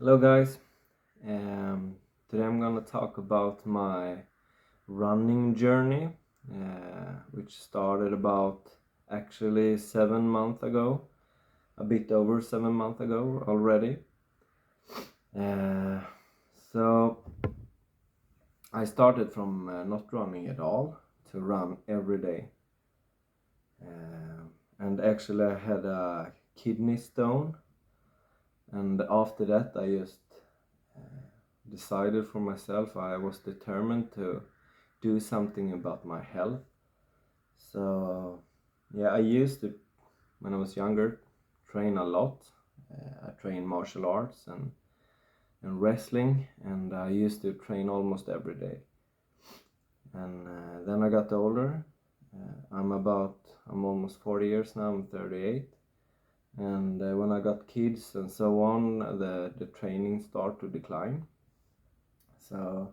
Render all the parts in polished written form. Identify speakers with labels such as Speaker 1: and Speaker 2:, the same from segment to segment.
Speaker 1: Hello, guys. Um, Today I'm gonna talk about my running journey, which started about actually 7 months ago, a bit over 7 months ago already. Uh, so I started from not running at all to run every day. And actually, I had a kidney stone, and after that, I just decided for myself. I was determined to do something about my health. So yeah, I used to, when I was younger, train a lot. I trained martial arts and wrestling, and I used to train almost every day. And then I got older. I'm almost 40 years now. I'm 38. And when I got kids and so on, the training started to decline. So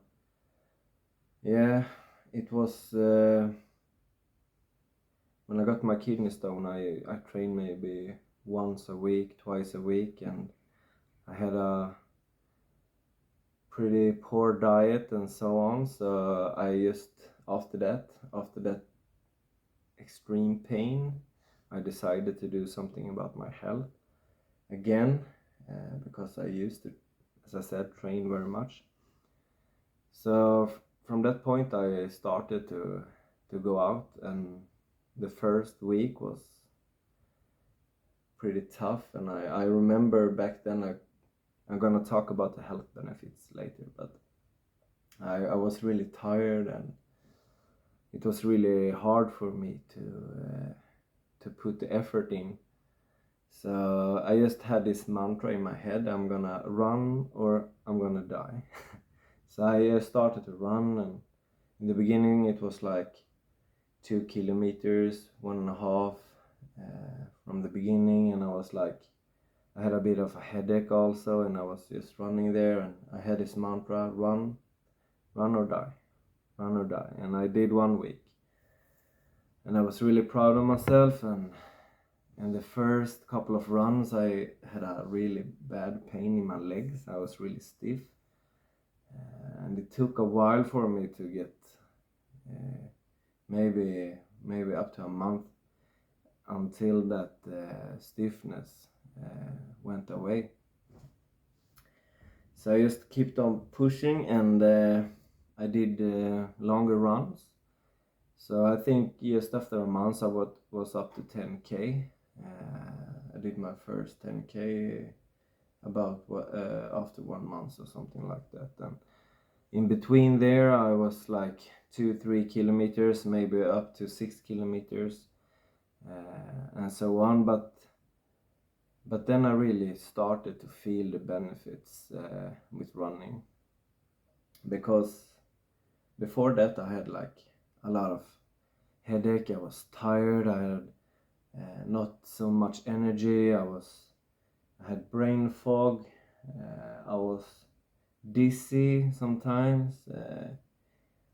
Speaker 1: yeah, it was when I got my kidney stone. I trained maybe once a week, twice a week, and I had a pretty poor diet and so on. So I just after that extreme pain, I decided to do something about my health again, because I used to, as I said, train very much. So from that point, I started to go out, and the first week was pretty tough. And I remember back then, I'm gonna talk about the health benefits later, but I was really tired, and it was really hard for me to put the effort in. So I just had this mantra in my head: I'm gonna run or I'm gonna die. So I started to run, and in the beginning it was like 2 kilometers, 1.5 from the beginning, and I was like, I had a bit of a headache also, and I was just running there, and I had this mantra: run or die, run or die. And I did 1 week, and I was really proud of myself. And the first couple of runs, I had a really bad pain in my legs. I was really stiff, and it took a while for me to get uh, maybe up to a month until that stiffness went away. So I just kept on pushing, and I did longer runs. So I think just after a month I was up to 10k. I did my first 10k about after 1 month or something like that. And in between there I was like 2-3 kilometers, maybe up to 6 kilometers, and so on. But then I really started to feel the benefits with running, because before that I had like a lot of headache. I was tired. I had not so much energy. I had brain fog. I was dizzy sometimes.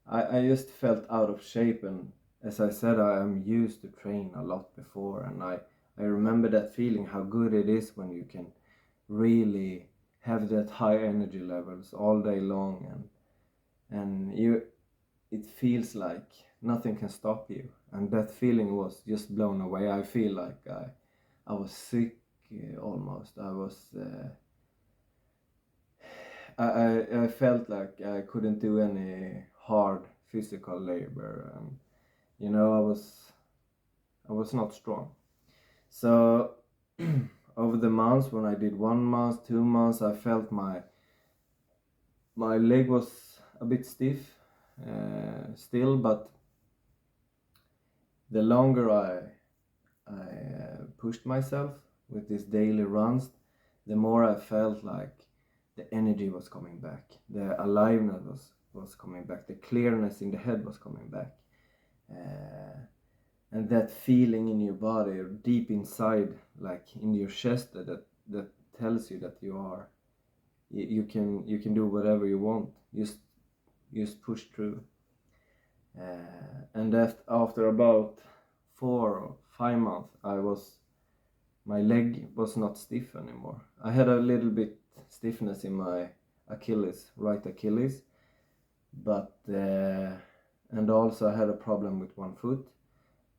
Speaker 1: I just felt out of shape, and as I said, I am used to train a lot before, and I remember that feeling, how good it is when you can really have that high energy levels all day long, and it feels like nothing can stop you. And that feeling was just blown away. I feel like I was sick, almost. I felt like I couldn't do any hard physical labor, and I was not strong. So over the months, when I did 1 month, 2 months, I felt my leg was a bit stiff still, but the longer I pushed myself with these daily runs, the more I felt like the energy was coming back, the aliveness was coming back, the clearness in the head was coming back, and that feeling in your body, or deep inside, like in your chest, that tells you that you can do whatever you want. Just push through. And after about 4 or 5 months, my leg was not stiff anymore. I had a little bit stiffness in my right Achilles, but and also I had a problem with one foot,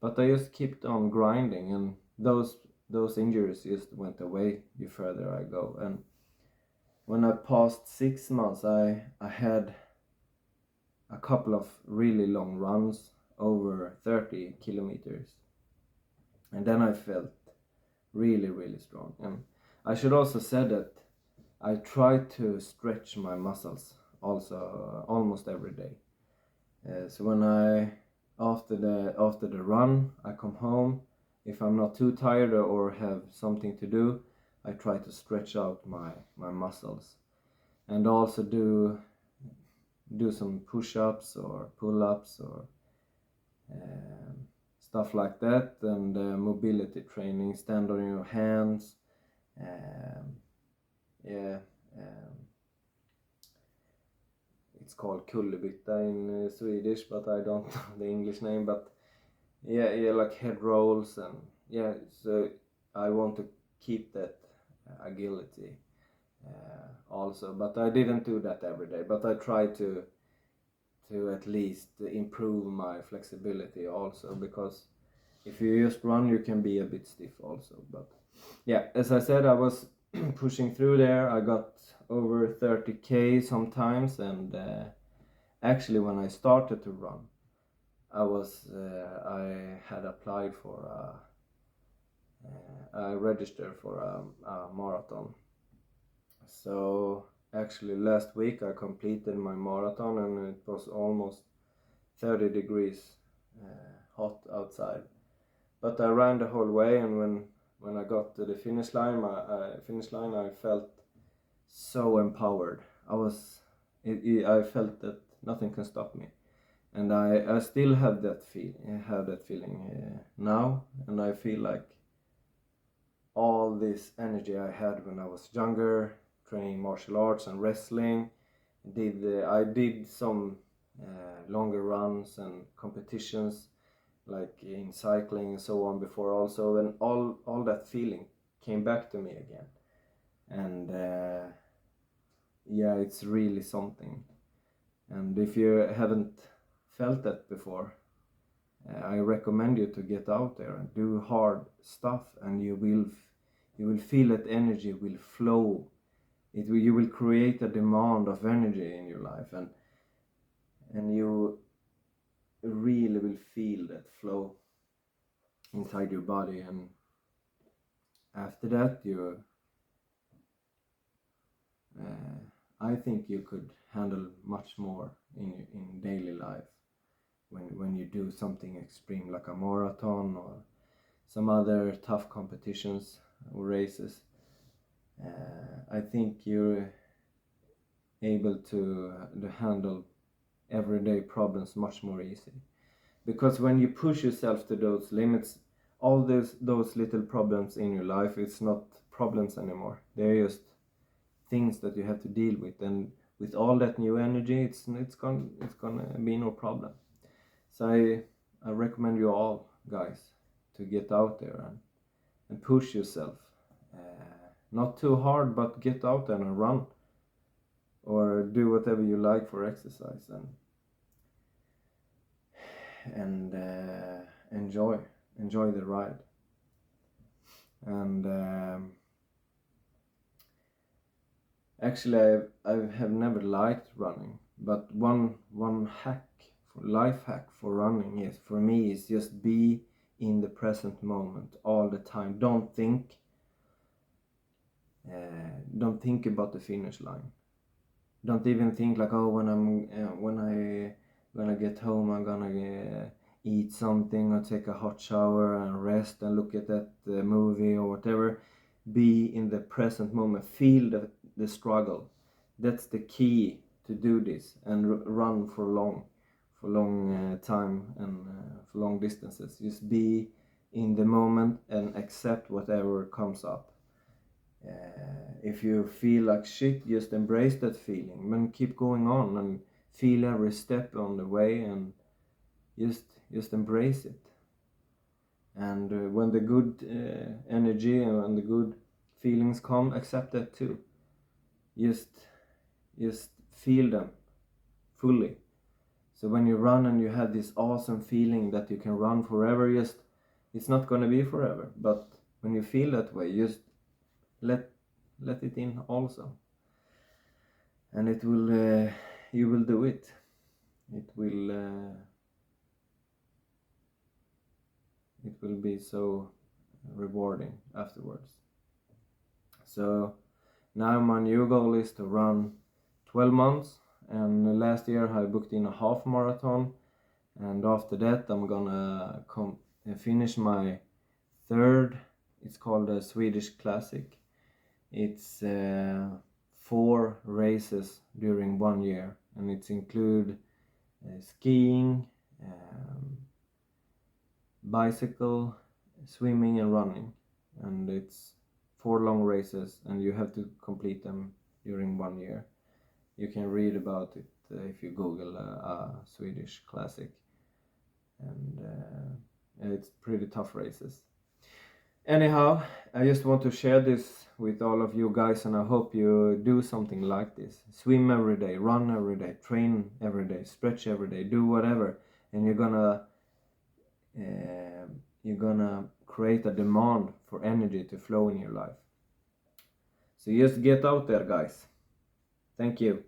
Speaker 1: but I just kept on grinding, and those injuries just went away the further I go. And when I passed 6 months, I had a couple of really long runs over 30 kilometers, and then I felt really strong. And I should also say that I try to stretch my muscles also almost every day. So when after the run, I come home. If I'm not too tired or have something to do, I try to stretch out my muscles, and also do some push-ups or pull-ups or stuff like that, and mobility training, stand on your hands. It's called kullerbytta in Swedish, but I don't know the English name. But yeah, like head rolls, and so I want to keep that agility also. But I didn't do that every day. But I try to at least improve my flexibility also, because if you just run, you can be a bit stiff also. But yeah, as I said, I was pushing through there. I got over 30k sometimes, and actually when I started to run, I had applied for I registered for a marathon. So actually last week I completed my marathon, and it was almost 30 degrees hot outside. But I ran the whole way, and when I got to the finish line, I felt so empowered. I felt that nothing can stop me, and I still have that feeling now, and I feel like all this energy I had when I was younger, training martial arts and wrestling. I did some longer runs and competitions, like in cycling and so on before also, and all that feeling came back to me again. And it's really something. And if you haven't felt that before, I recommend you to get out there and do hard stuff, and you will feel that energy will flow. You will create a demand of energy in your life, and you really will feel that flow inside your body. And after that, I think you could handle much more in daily life when you do something extreme like a marathon or some other tough competitions or races. I think you're able to handle everyday problems much more easy, because when you push yourself to those limits, all those little problems in your life, it's not problems anymore. They're just things that you have to deal with, and with all that new energy, it's gonna be no problem. So I recommend you all, guys, to get out there and push yourself. Not too hard, but get out there and run, or do whatever you like for exercise, and enjoy the ride. And actually I have never liked running, but one life hack for running is, for me, is just be in the present moment all the time. Don't think about the finish line. Don't even think like, oh, when I get home, I'm gonna eat something or take a hot shower and rest and look at that movie or whatever. Be in the present moment. Feel the struggle. That's the key to do this, and run for long time, and for long distances. Just be in the moment and accept whatever comes up. If you feel like shit, just embrace that feeling and keep going on, and feel every step on the way, and just embrace it. And when the good energy and when the good feelings come, accept that too. just feel them fully. So when you run and you have this awesome feeling that you can run forever, it's not gonna be forever, but when you feel that way, just let it in also, and it will you will do it. It will be so rewarding afterwards. So now my new goal is to run 12 months, and last year I booked in a half marathon, and after that I'm gonna finish my third. It's called a Swedish Classic. It's 4 races during 1 year, and it's include skiing, bicycle, swimming and running, and it's 4 long races, and you have to complete them during 1 year. You can read about it if you Google a Swedish Classic, and it's pretty tough races. Anyhow, I just want to share this with all of you guys, and I hope you do something like this. Swim every day, run every day, train every day, stretch every day, do whatever, and you're gonna create a demand for energy to flow in your life. So just get out there, guys. Thank you.